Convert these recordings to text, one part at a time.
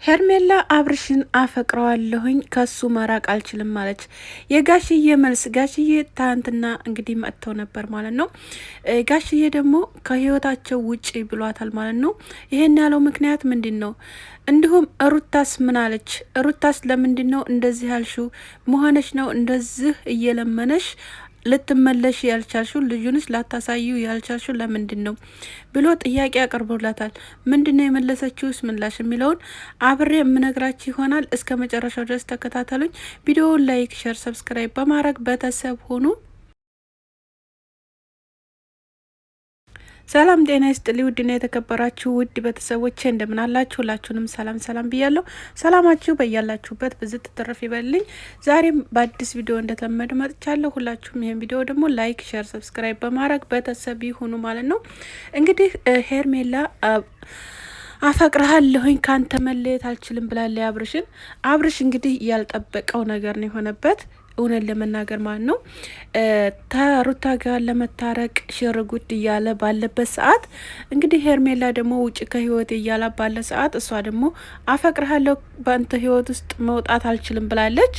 ሄርሜላ አብርሽን አፈቅረዋለሁኝ ከሱ መራቅ አልችልም ማለች። የጋሽዬ መልስ ጋሽዬ ትናንትና እንግዲህ መጥተው ነበር ማለት ነው። ጋሽዬ ደግሞ ከህይወታቸው ውጪ ብሏታል ማለት ነው። ይሄን ያለው ምክንያት ምንድን ነው? እንዲሁም ሩታስ ምን አለች? ሩታስ ለምንድን ነው እንደዚህ ያልሽው? መሆነች ነው እንደዚህ እየለመነሽ ልትመለሽ ያልቻልሽው ልጁንስ ላታሳዩ ያልቻልሽው ለምንድን ነው ብሎ ጥያቄ አቅርቦላታል። ምንድን ነው የመለሰችውስ ምላሽ የሚለውን አብሬ የምነግራችሁ ይሆናል። እስከ መጨረሻው ድረስ ተከታተሉኝ። ቪዲዮውን ላይክ፣ ሸር፣ ሰብስክራይብ በማድረግ ቤተሰብ ሁኑ። ሰላም ጤና ይስጥልኝ። ውድና የተከበራችሁ ውድ ቤተሰቦቼ እንደምን አላችሁ? ሁላችሁንም ሰላም ሰላም ብያለሁ። ሰላማችሁ በያላችሁበት ብዝት ትርፍ ይበልኝ። ዛሬም በአዲስ ቪዲዮ እንደተለመደ መጥቻለሁ። ሁላችሁም ይሄን ቪዲዮ ደግሞ ላይክ፣ ሼር፣ ሰብስክራይብ በማድረግ ቤተሰብ ይሁኑ ማለት ነው። እንግዲህ ሄርሜላ አፈቅርሃለሁኝ ካንተ መለየት አልችልም ብላለች አብርሽን። አብርሽ እንግዲህ ያልጠበቀው ነገር ነው የሆነበት እውነት ለመናገር ማለት ነው። ተሩታ ጋር ለመታረቅ ሽርጉድ እያለ ባለበት ሰዓት እንግዲህ ሄርሜላ ደግሞ ውጭ ከህይወት እያላ ባለ ሰዓት እሷ ደግሞ አፈቅርሃለሁ በአንተ ህይወት ውስጥ መውጣት አልችልም ብላለች።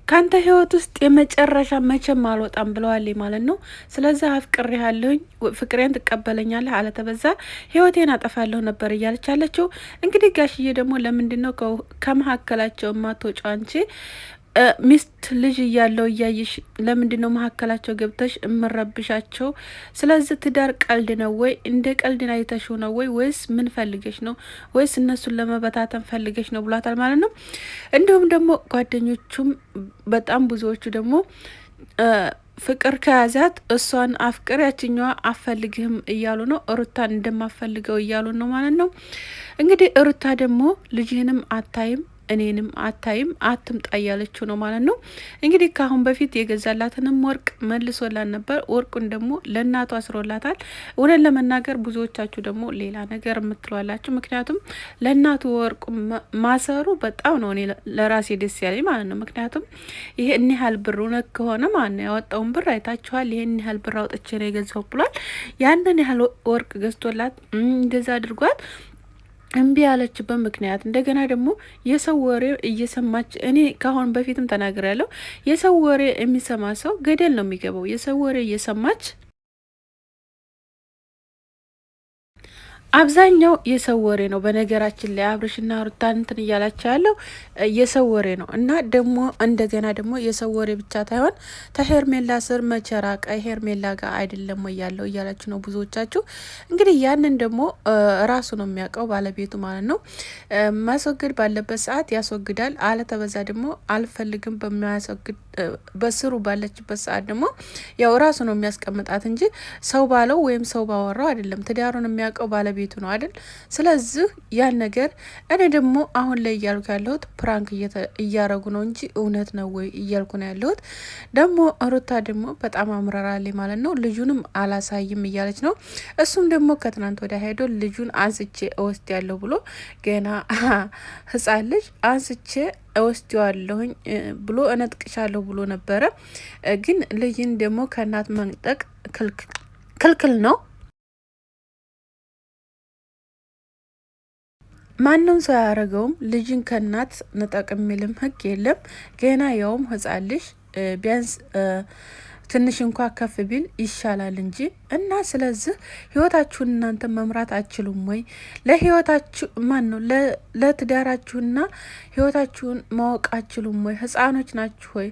ካንተ ህይወት ውስጥ የመጨረሻ መቼም አልወጣም ብለዋል ማለት ነው። ስለዚህ አፍቅሬሃለሁኝ ፍቅሬን ትቀበለኛለህ፣ አለተበዛ ህይወቴን አጠፋለሁ ነበር እያለች ያለችው። እንግዲህ ጋሽዬ ደግሞ ለምንድን ነው ከመካከላቸው ማትወጪው አንቺ ሚስት ልጅ እያለው እያየሽ ለምንድን ነው መካከላቸው ገብተሽ እምረብሻቸው? ስለዚህ ትዳር ቀልድ ነው ወይ? እንደ ቀልድ አይተሽው ነው ወይ? ወይስ ምን ፈልገሽ ነው? ወይስ እነሱን ለመበታተን ፈልገሽ ነው ብሏታል ማለት ነው። እንዲሁም ደግሞ ጓደኞቹም በጣም ብዙዎቹ ደግሞ ፍቅር ከያዛት እሷን አፍቅር ያችኛዋ አፈልግህም እያሉ ነው። ሩታን እንደማፈልገው እያሉ ነው ማለት ነው። እንግዲህ ሩታ ደግሞ ልጅህንም አታይም እኔንም አታይም አትምጣ እያለችው ነው ማለት ነው። እንግዲህ ከአሁን በፊት የገዛላትንም ወርቅ መልሶላት ነበር። ወርቁን ደግሞ ለእናቱ አስሮላታል። እውነት ለመናገር ብዙዎቻችሁ ደግሞ ሌላ ነገር የምትሏላችሁ። ምክንያቱም ለእናቱ ወርቁ ማሰሩ በጣም ነው እኔ ለራሴ ደስ ያለኝ ማለት ነው። ምክንያቱም ይሄ እኒህ ያህል ብር እውነት ከሆነ ማለት ነው ያወጣውን ብር አይታችኋል። ይሄን ያህል ብር አውጥቼ ነው የገዛው ብሏል። ያንን ያህል ወርቅ ገዝቶላት እንደዛ አድርጓት እምቢ ያለችበት ምክንያት እንደገና ደግሞ የሰው ወሬ እየሰማች እኔ ካሁን በፊትም ተናግሬያለሁ። የሰው ወሬ የሚሰማ ሰው ገደል ነው የሚገባው። የሰው ወሬ እየሰማች አብዛኛው የሰው ወሬ ነው። በነገራችን ላይ አብርሽና ሩታ እንትን እያላቸው ያለው የሰው ወሬ ነው እና ደግሞ እንደገና ደግሞ የሰው ወሬ ብቻ ሳይሆን ተሄርሜላ ስር መቸራቀ ሄርሜላ ጋር አይደለም ወይ ያለው እያላችሁ ነው ብዙዎቻችሁ። እንግዲህ ያንን ደግሞ ራሱ ነው የሚያውቀው ባለቤቱ ማለት ነው። ማስወገድ ባለበት ሰዓት ያስወግዳል። አለተበዛ ደግሞ አልፈልግም በሚያስወግድ በስሩ ባለችበት ሰዓት ደግሞ ያው ራሱ ነው የሚያስቀምጣት እንጂ ሰው ባለው ወይም ሰው ባወራው አይደለም። ትዳሩን የሚያውቀው ባለቤቱ ነው አይደል? ስለዚህ ያን ነገር እኔ ደግሞ አሁን ላይ እያልኩ ያለሁት ፕራንክ እያረጉ ነው እንጂ እውነት ነው ወይ እያልኩ ነው ያለሁት። ደግሞ ሩታ ደግሞ በጣም አምረራለች ማለት ነው። ልጁንም አላሳይም እያለች ነው። እሱም ደግሞ ከትናንት ወዲያ ሄዶ ልጁን አንስቼ እወስድ ያለሁ ብሎ ገና ህጻን ልጅ አንስቼ እወስደዋለሁኝ ብሎ እነጥቅሻለሁ ብሎ ነበረ። ግን ልጅን ደግሞ ከእናት መንጠቅ ክልክል ነው። ማንም ሰው አያደርገውም። ልጅን ከእናት ንጠቅ የሚልም ህግ የለም። ገና ያውም ህጻን ልጅ ቢያንስ ትንሽ እንኳ ከፍ ቢል ይሻላል እንጂ እና ስለዚህ ህይወታችሁን እናንተ መምራት አችሉም ወይ? ለህይወታችሁ ማን ነው ለትዳራችሁና ህይወታችሁን ማወቅ አችሉም ወይ? ህፃኖች ናችሁ ወይ?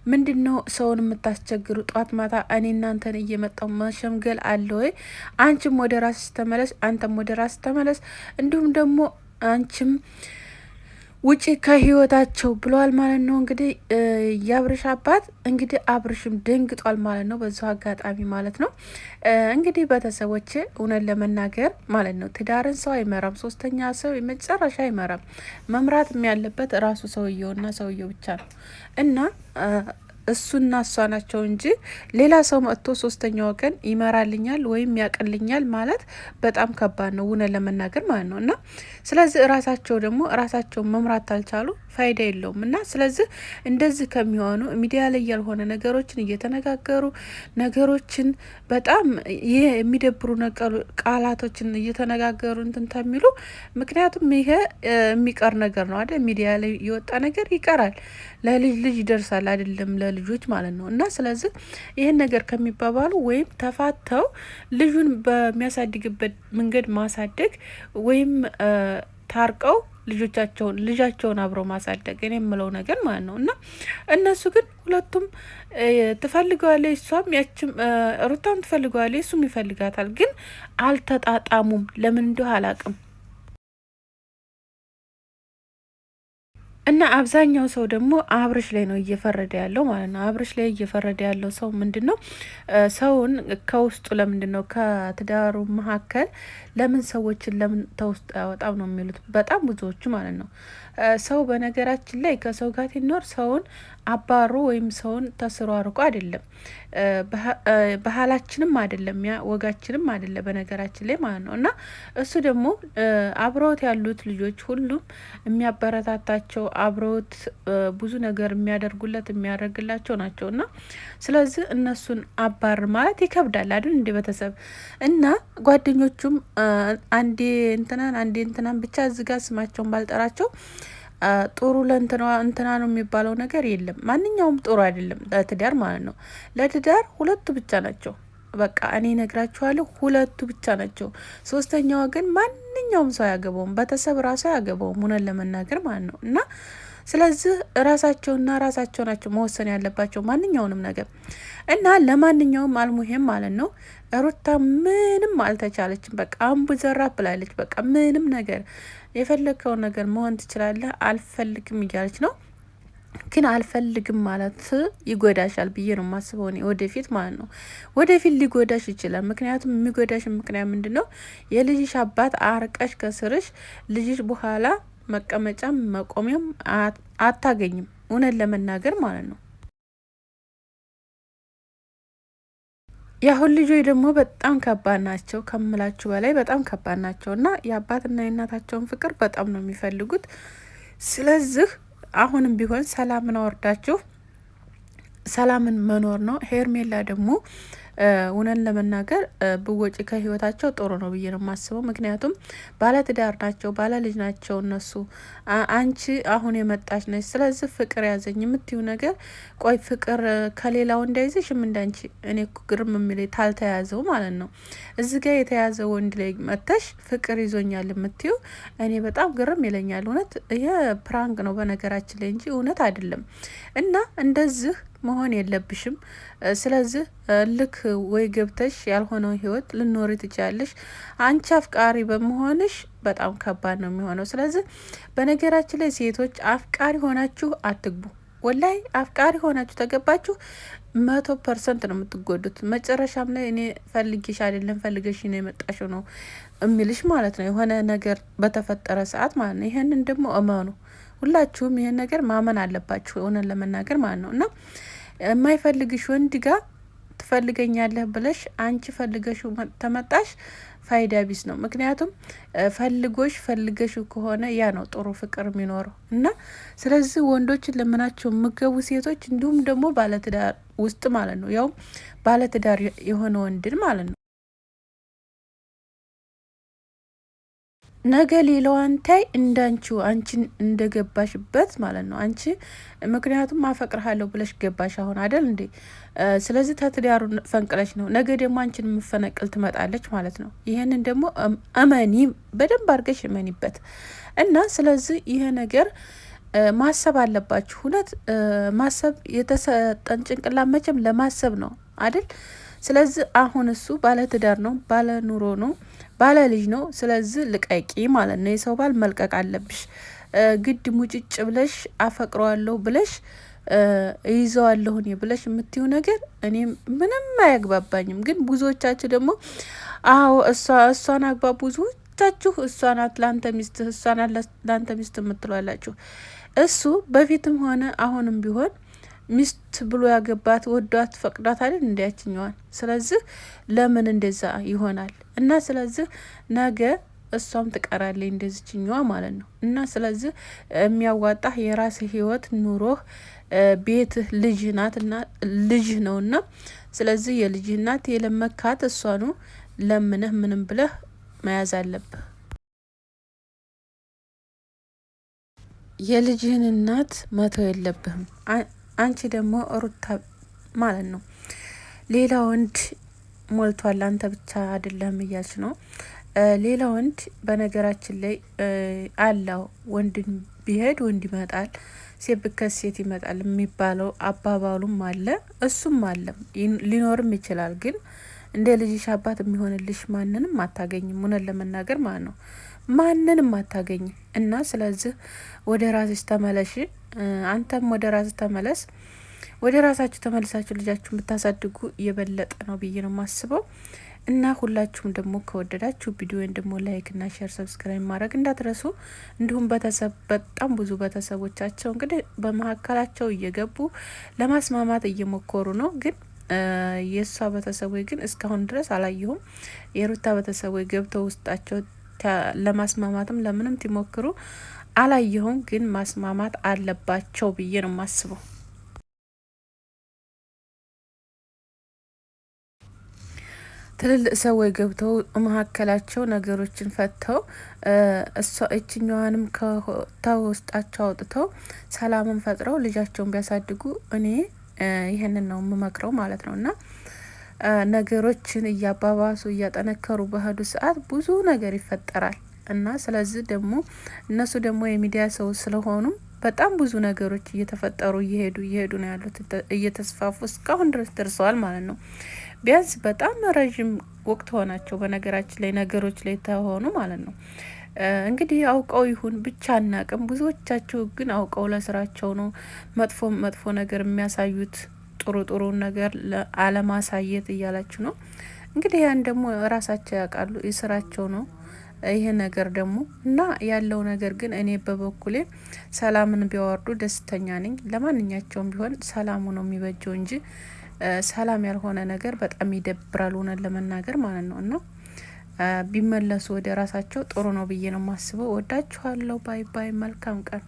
ምንድን ነው ሰውን የምታስቸግሩ? ጧት ማታ እኔ እናንተን እየመጣው መሸምገል አለ ወይ? አንቺም ወደ ራስሽ ተመለስ፣ አንተም ወደ ራስሽ ተመለስ። እንዲሁም ደግሞ አንቺም ውጪ ከህይወታቸው ብለዋል ማለት ነው። እንግዲህ የአብርሽ አባት እንግዲህ አብርሽም ደንግጧል ማለት ነው። በዛው አጋጣሚ ማለት ነው እንግዲህ ቤተሰቦች እውነት ለመናገር ማለት ነው ትዳርን ሰው አይመራም፣ ሶስተኛ ሰው የመጨረሻ አይመራም። መምራት ያለበት ራሱ ሰውየውና ሰውየው ብቻ ነው እና እሱና እሷ ናቸው እንጂ ሌላ ሰው መጥቶ ሶስተኛ ወገን ይመራልኛል ወይም ያቀልኛል ማለት በጣም ከባድ ነው፣ እውነት ለመናገር ማለት ነው። እና ስለዚህ እራሳቸው ደግሞ እራሳቸውን መምራት አልቻሉ ፋይዳ የለውም። እና ስለዚህ እንደዚህ ከሚሆኑ ሚዲያ ላይ ያልሆነ ነገሮችን እየተነጋገሩ ነገሮችን በጣም ይሄ የሚደብሩ ቃላቶችን እየተነጋገሩ እንትን ተሚሉ፣ ምክንያቱም ይሄ የሚቀር ነገር ነው አይደል? ሚዲያ ላይ የወጣ ነገር ይቀራል፣ ለልጅ ልጅ ይደርሳል አይደለም? ለልጆች ማለት ነው። እና ስለዚህ ይህን ነገር ከሚባባሉ ወይም ተፋተው ልጁን በሚያሳድግበት መንገድ ማሳደግ ወይም ታርቀው ልጃቸውን አብረው ማሳደግ እኔ የምለው ነገር ማለት ነው። እና እነሱ ግን ሁለቱም ትፈልገዋለች፣ እሷም ያችም ሩታም ትፈልገዋለች፣ እሱም ይፈልጋታል። ግን አልተጣጣሙም። ለምን እንደሆነ አላቅም። እና አብዛኛው ሰው ደግሞ አብርሽ ላይ ነው እየፈረደ ያለው ማለት ነው። አብርሽ ላይ እየፈረደ ያለው ሰው ምንድን ነው? ሰውን ከውስጡ ለምንድን ነው ከትዳሩ መካከል ለምን ሰዎችን ለምን ተውስጡ ያወጣም ነው የሚሉት በጣም ብዙዎቹ ማለት ነው። ሰው በነገራችን ላይ ከሰው ጋር ሲኖር ሰውን አባሮ ወይም ሰውን ተስሮ አርቆ አይደለም፣ ባህላችንም አይደለም፣ ያ ወጋችንም አይደለም በነገራችን ላይ ማለት ነው። እና እሱ ደግሞ አብረውት ያሉት ልጆች ሁሉም የሚያበረታታቸው አብረውት ብዙ ነገር የሚያደርጉለት የሚያደርግላቸው ናቸው። እና ስለዚህ እነሱን አባር ማለት ይከብዳል አይደል? እንደ ቤተሰብ እና ጓደኞቹም አንዴ እንትናን ብቻ እዚጋ ስማቸውን ባልጠራቸው ጥሩ ለእንትና ነው የሚባለው ነገር የለም። ማንኛውም ጥሩ አይደለም ለትዳር ማለት ነው። ለትዳር ሁለቱ ብቻ ናቸው። በቃ እኔ ነግራችኋለሁ፣ ሁለቱ ብቻ ናቸው። ሶስተኛው ግን ማንኛውም ሰው አያገባውም፣ ቤተሰብ ራሱ አያገባውም፣ እውነት ለመናገር ማለት ነው። እና ስለዚህ ራሳቸውና ራሳቸው ናቸው መወሰን ያለባቸው ማንኛውንም ነገር። እና ለማንኛውም አልሙሄም ማለት ነው ሩታ ምንም አልተቻለችም። በቃ አምቡ ዘራ ብላለች። በቃ ምንም ነገር የፈለግከውን ነገር መሆን ትችላለህ፣ አልፈልግም እያለች ነው። ግን አልፈልግም ማለት ይጎዳሻል ብዬ ነው የማስበው እኔ ወደፊት ማለት ነው። ወደፊት ሊጎዳሽ ይችላል። ምክንያቱም የሚጎዳሽ ምክንያት ምንድን ነው? የልጅሽ አባት አርቀሽ ከስርሽ ልጅሽ በኋላ መቀመጫም መቆሚያም አታገኝም፣ እውነት ለመናገር ማለት ነው። የአሁን ልጆች ደግሞ በጣም ከባድ ናቸው ከምላችሁ በላይ በጣም ከባድ ናቸው። እና የአባትና የእናታቸውን ፍቅር በጣም ነው የሚፈልጉት። ስለዚህ አሁንም ቢሆን ሰላምን አወርዳችሁ ሰላምን መኖር ነው። ሄርሜላ ደግሞ እውነን ለመናገር ብወጪ ከህይወታቸው ጥሩ ነው ብዬ ነው የማስበው። ምክንያቱም ባለትዳር ናቸው፣ ባለ ልጅ ናቸው እነሱ። አንቺ አሁን የመጣች ነች። ስለዚህ ፍቅር ያዘኝ የምትዩ ነገር ቆይ ፍቅር ከሌላው እንዳይዘሽም እንዳንቺ እኔ ግርም የሚል ታልተያዘው ማለት ነው። እዚህ ጋር የተያዘ ወንድ ላይ መተሽ ፍቅር ይዞኛል የምትዩ እኔ በጣም ግርም ይለኛል። እውነት ይሄ ፕራንክ ነው በነገራችን ላይ እንጂ እውነት አይደለም። እና እንደዚህ መሆን የለብሽም። ስለዚህ ልክ ወይ ገብተሽ ያልሆነው ህይወት ልኖሪ ትችላለሽ። አንቺ አፍቃሪ በመሆንሽ በጣም ከባድ ነው የሚሆነው። ስለዚህ በነገራችን ላይ ሴቶች አፍቃሪ ሆናችሁ አትግቡ። ወላይ አፍቃሪ ሆናችሁ ተገባችሁ 100% ነው የምትጎዱት። መጨረሻም ላይ እኔ ፈልጌሽ አይደለም ፈልገሽ ነው የመጣሽው ነው የሚልሽ ማለት ነው፣ የሆነ ነገር በተፈጠረ ሰዓት ማለት ነው። ይሄንን ደግሞ እመኑ። ሁላችሁም ይሄን ነገር ማመን አለባችሁ፣ እውነት ለመናገር ማለት ነው። እና የማይፈልግሽ ወንድ ጋር ትፈልገኛለህ ብለሽ አንቺ ፈልገሽ ተመጣሽ ፋይዳ ቢስ ነው። ምክንያቱም ፈልገሽ ከሆነ ያ ነው ጥሩ ፍቅር የሚኖረው። እና ስለዚህ ወንዶችን ለምናቸው የምገቡ ሴቶች እንዲሁም ደግሞ ባለትዳር ውስጥ ማለት ነው፣ ያው ባለትዳር የሆነ ወንድን ማለት ነው ነገ ሌላዋን ታይ እንዳንቺው አንቺን እንደገባሽበት ማለት ነው። አንቺ ምክንያቱም አፈቅርሃለሁ ብለሽ ገባሽ አሁን አይደል እንዴ? ስለዚህ ተትዳሩ ፈንቅለሽ ነው። ነገ ደግሞ አንቺን የምፈነቅል ትመጣለች ማለት ነው። ይሄንን ደግሞ እመኒ፣ በደንብ አድርገሽ እመኒበት። እና ስለዚህ ይሄ ነገር ማሰብ አለባችሁ። እውነት ማሰብ የተሰጠን ጭንቅላት መቼም ለማሰብ ነው አይደል? ስለዚህ አሁን እሱ ባለትዳር ነው፣ ባለ ኑሮ ነው፣ ባለ ልጅ ነው። ስለዚህ ልቀቂ ማለት ነው። የሰው ባል መልቀቅ አለብሽ። ግድ ሙጭጭ ብለሽ አፈቅረዋለሁ ብለሽ ይዘዋለሁ እኔ ብለሽ የምትዩ ነገር እኔ ምንም አያግባባኝም። ግን ብዙዎቻችሁ ደግሞ አዎ እሷን አግባቡ፣ ብዙዎቻችሁ እሷ ናት ላንተ ሚስት፣ እሷ ናት ላንተ ሚስት የምትሏላችሁ። እሱ በፊትም ሆነ አሁንም ቢሆን ሚስት ብሎ ያገባት ወዷት ፈቅዷት አይደል እንዲያችኛዋን። ስለዚህ ለምን እንደዛ ይሆናል? እና ስለዚህ ነገ እሷም ትቀራለች እንደዚችኛዋ ማለት ነው። እና ስለዚህ የሚያዋጣህ የራስህ ህይወት ኑሮህ ቤትህ ልጅ ናት እና ልጅህ ነው እና ስለዚህ የልጅህ እናት የለመካት እሷኑ ለምነህ ምንም ብለህ መያዝ አለብህ። የልጅህን እናት መተው የለብህም። አንቺ ደግሞ ሩታ ማለት ነው ሌላ ወንድ ሞልቷል፣ አንተ ብቻ አይደለም እያልች ነው። ሌላ ወንድ በነገራችን ላይ አለው። ወንድን ቢሄድ ወንድ ይመጣል፣ ሴት ብከስ ሴት ይመጣል የሚባለው አባባሉም አለ፣ እሱም አለም ሊኖርም ይችላል። ግን እንደ ልጅሽ አባት የሚሆንልሽ ማንንም አታገኝም። እውነት ለመናገር ማለት ነው ማንንም አታገኝም። እና ስለዚህ ወደ ራስሽ ተመለሽ፣ አንተም ወደ ራስህ ተመለስ። ወደ ራሳችሁ ተመልሳችሁ ልጃችሁን ብታሳድጉ የበለጠ ነው ብዬ ነው የማስበው። እና ሁላችሁም ደግሞ ከወደዳችሁ ቪዲዮን ደግሞ ላይክ እና ሼር ሰብስክራይብ ማድረግ እንዳትረሱ። እንዲሁም ቤተሰብ በጣም ብዙ ቤተሰቦቻቸው እንግዲህ በመካከላቸው እየገቡ ለማስማማት እየሞከሩ ነው። ግን የእሷ ቤተሰቦች ግን እስካሁን ድረስ አላየሁም። የሩታ ቤተሰቦች ገብተው ውስጣቸው ለማስማማትም ለምንም ትሞክሩ አላየሁም። ግን ማስማማት አለባቸው ብዬ ነው የማስበው። ትልልቅ ሰዎች ገብተው መካከላቸው ነገሮችን ፈተው እሷ እችኛዋንም ከውስጣቸው አውጥተው ሰላምን ፈጥረው ልጃቸውን ቢያሳድጉ እኔ ይህንን ነው የምመክረው ማለት ነው። እና ነገሮችን እያባባሱ እያጠነከሩ በሄዱ ሰዓት ብዙ ነገር ይፈጠራል። እና ስለዚህ ደግሞ እነሱ ደግሞ የሚዲያ ሰው ስለሆኑ በጣም ብዙ ነገሮች እየተፈጠሩ እየሄዱ ነው ያሉት፣ እየተስፋፉ እስካሁን ድረስ ደርሰዋል ማለት ነው። ቢያንስ በጣም ረዥም ወቅት ሆናቸው በነገራችን ላይ ነገሮች ላይ ተሆኑ ማለት ነው። እንግዲህ አውቀው ይሁን ብቻ አናቅም። ብዙዎቻቸው ግን አውቀው ለስራቸው ነው መጥፎ ነገር የሚያሳዩት፣ ጥሩ ነገር አለማሳየት እያላችሁ ነው። እንግዲህ ያን ደግሞ ራሳቸው ያውቃሉ፣ የስራቸው ነው ይሄ ነገር ደግሞ እና ያለው ነገር ግን እኔ በበኩሌ ሰላምን ቢያወርዱ ደስተኛ ነኝ። ለማንኛቸውም ቢሆን ሰላሙ ነው የሚበጀው እንጂ ሰላም ያልሆነ ነገር በጣም ይደብራል፣ እውነት ለመናገር ማለት ነው። እና ቢመለሱ ወደ ራሳቸው ጥሩ ነው ብዬ ነው የማስበው። ወዳችኋለሁ። ባይ ባይ። መልካም ቀን